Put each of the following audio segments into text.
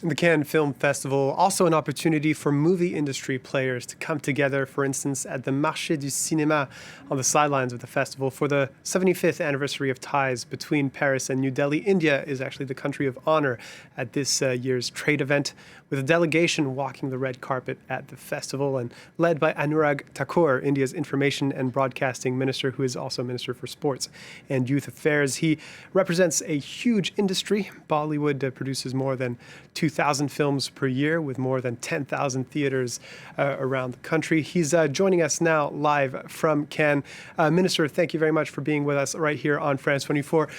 The Cannes Film Festival, also an opportunity for movie industry players to come together, for instance, at the Marché du Cinéma on the sidelines of the festival for the 75th anniversary of ties between Paris and New Delhi. India is actually the country of honor at this year's trade event, with a delegation walking the red carpet at the festival and led by Anurag Thakur, India's Information and Broadcasting Minister, who is also Minister for Sports and Youth Affairs. He represents a huge industry. Bollywood produces more than 2,000 films per year with more than 10,000 theaters around the country. He's joining us now live from Cannes. Minister, thank you very much for being with us right here on France 24.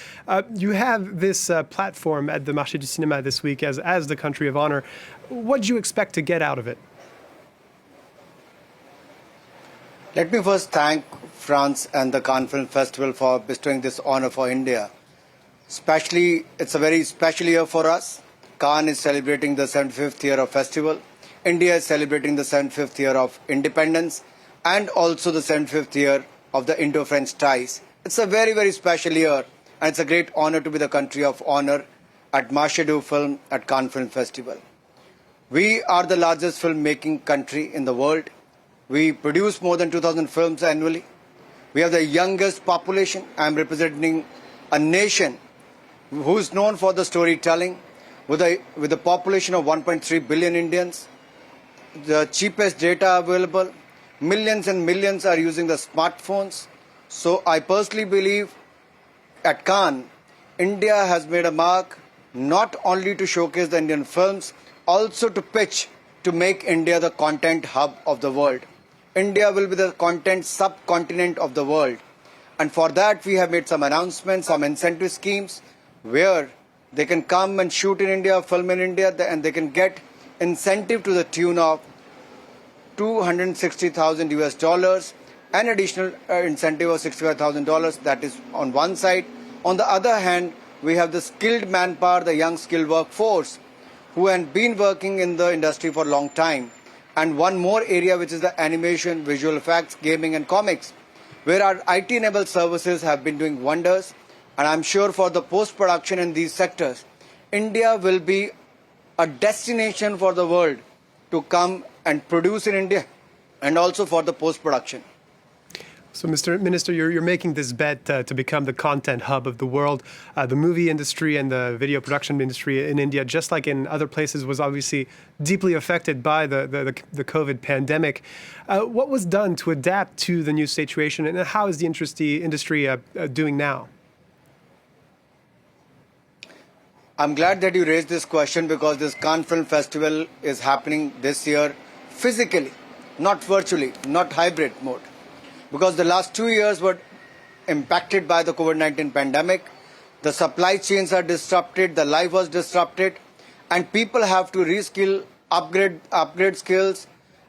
You have this platform at the Marché du Cinéma this week as the country of honor. What did you expect to get out of it? Let me first thank France and the Cannes Film Festival for bestowing this honor for India. Especially, it's a very special year for us. Cannes is celebrating the 75th year of festival. India is celebrating the 75th year of independence and also the 75th year of the Indo-French ties. It's a very, very special year, and it's a great honor to be the country of honor at Marché du Film at Cannes Film Festival. We are the largest film-making country in the world. We produce more than 2,000 films annually. We have the youngest population. I am representing a nation who is known for the storytelling, with a population of 1.3 billion Indians, the cheapest data available. Millions and millions are using the smartphones. So I personally believe at Cannes, India has made a mark not only to showcase the Indian films, also to pitch to make India the content hub of the world. India will be the content subcontinent of the world. And for that, we have made some announcements, some incentive schemes where they can come and shoot in India, film in India, and they can get incentive to the tune of $260,000 US, an additional incentive of $65,000. That is on one side. On the other hand, we have the skilled manpower, the young skilled workforce, who have been working in the industry for a long time. And one more area, which is the animation, visual effects, gaming and comics, where our IT-enabled services have been doing wonders. And I'm sure for the post-production in these sectors, India will be a destination for the world to come and produce in India, and also for the post-production. So, Mr. Minister, you're making this bet to become the content hub of the world. The movie industry and the video production industry in India, just like in other places, was obviously deeply affected by the COVID pandemic. What was done to adapt to the new situation, and how is the industry doing now? I'm glad that you raised this question, because this Cannes Film Festival is happening this year physically, not virtually, not hybrid mode. Because the last 2 years were impacted by the COVID-19 pandemic. The supply chains are disrupted, the life was disrupted, and people have to reskill, upgrade skills,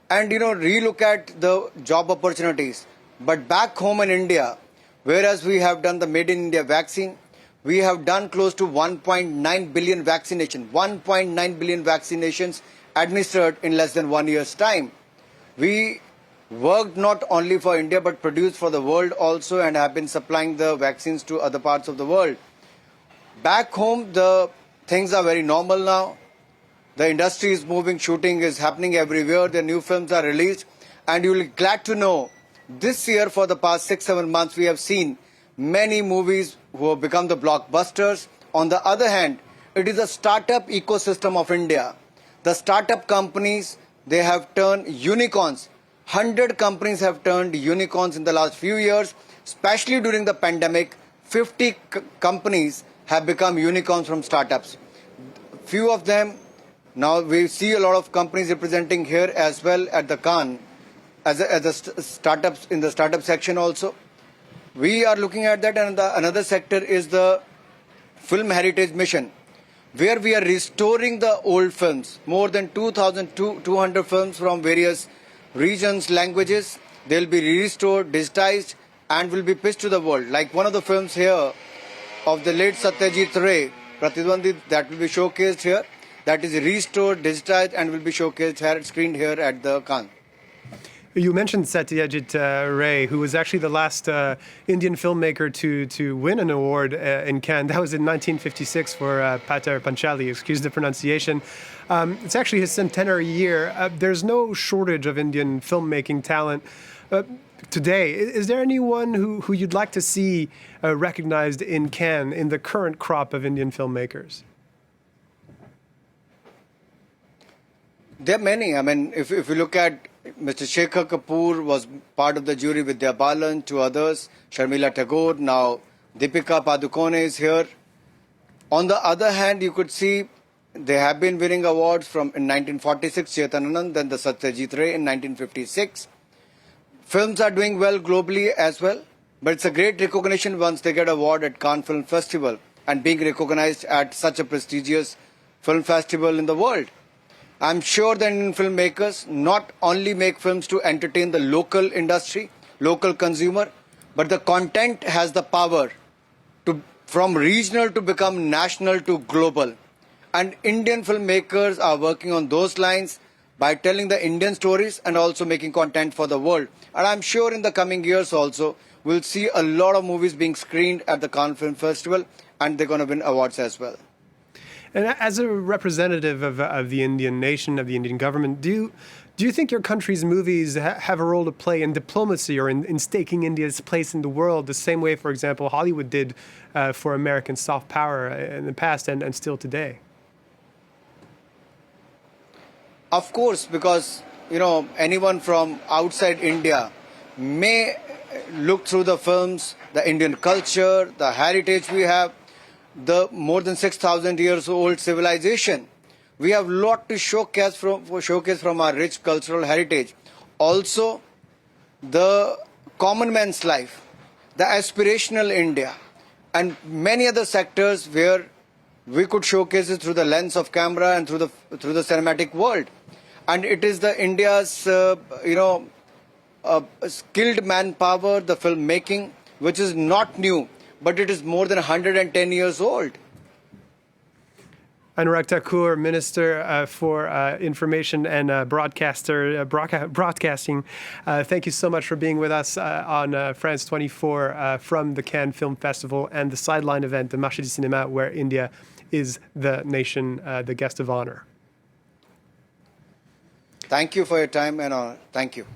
and relook at the job opportunities. But back home in India, whereas we have done the Made in India vaccine, we have done close to 1.9 billion vaccinations, 1.9 billion vaccinations administered in less than 1 year's time. We worked not only for India but produced for the world also, and have been supplying the vaccines to other parts of the world. Back home, the things are very normal now. The industry is moving, shooting is happening everywhere, the new films are released, and you will be glad to know this year, for the past 6-7 months, we have seen many movies who have become the blockbusters. On the other hand, it is a startup ecosystem of India. The startup companies, they have turned unicorns. 100 companies have turned unicorns in the last few years, especially during the pandemic. 50 companies have become unicorns from startups. Few of them, now we see a lot of companies representing here as well at the Cannes, as a startups in the startup section also. We are looking at that, and another sector is the Film Heritage Mission, where we are restoring the old films. More than 2,200 films from various regions, languages. They'll be restored, digitized, and will be pitched to the world. Like one of the films here of the late Satyajit Ray, Pratidwandi, that will be showcased here. That is restored, digitized, and will be showcased here, screened here at the Cannes. You mentioned Satyajit Ray, who was actually the last Indian filmmaker to win an award in Cannes. That was in 1956 for Pater Panchali, excuse the pronunciation. It's actually his centenary year. There's no shortage of Indian filmmaking talent today. Is there anyone who you'd like to see recognized in Cannes in the current crop of Indian filmmakers? There are many. I mean, if you look at Mr. Shekhar Kapoor was part of the jury with Vidya Balan, two others, Sharmila Tagore, now Deepika Padukone is here. On the other hand, you could see they have been winning awards from in 1946, Chetananand, then the Satyajit Ray in 1956. Films are doing well globally as well, but it's a great recognition once they get an award at Cannes Film Festival and being recognized at such a prestigious film festival in the world. I'm sure that Indian filmmakers not only make films to entertain the local industry, local consumer, but the content has the power to from regional to become national to global. And Indian filmmakers are working on those lines by telling the Indian stories and also making content for the world. And I'm sure in the coming years also, we'll see a lot of movies being screened at the Cannes Film Festival, and they're going to win awards as well. And as a representative of the Indian nation, of the Indian government, do you think your country's movies have a role to play in diplomacy or in staking India's place in the world, the same way, for example, Hollywood did for American soft power in the past and still today? Of course, because anyone from outside India may look through the films, the Indian culture, the heritage we have, the more than 6,000 years old civilization. We have a lot to showcase from our rich cultural heritage. Also, the common man's life, the aspirational India, and many other sectors where we could showcase it through the lens of camera and through the cinematic world. And it is the India's, skilled manpower, the filmmaking, which is not new, but it is more than 110 years old. Anurag Thakur, Minister for Information and Broadcasting, thank you so much for being with us on France 24 from the Cannes Film Festival and the sideline event, the Marché du Cinéma, where India is the nation, the guest of honor. Thank you for your time and honor. Thank you.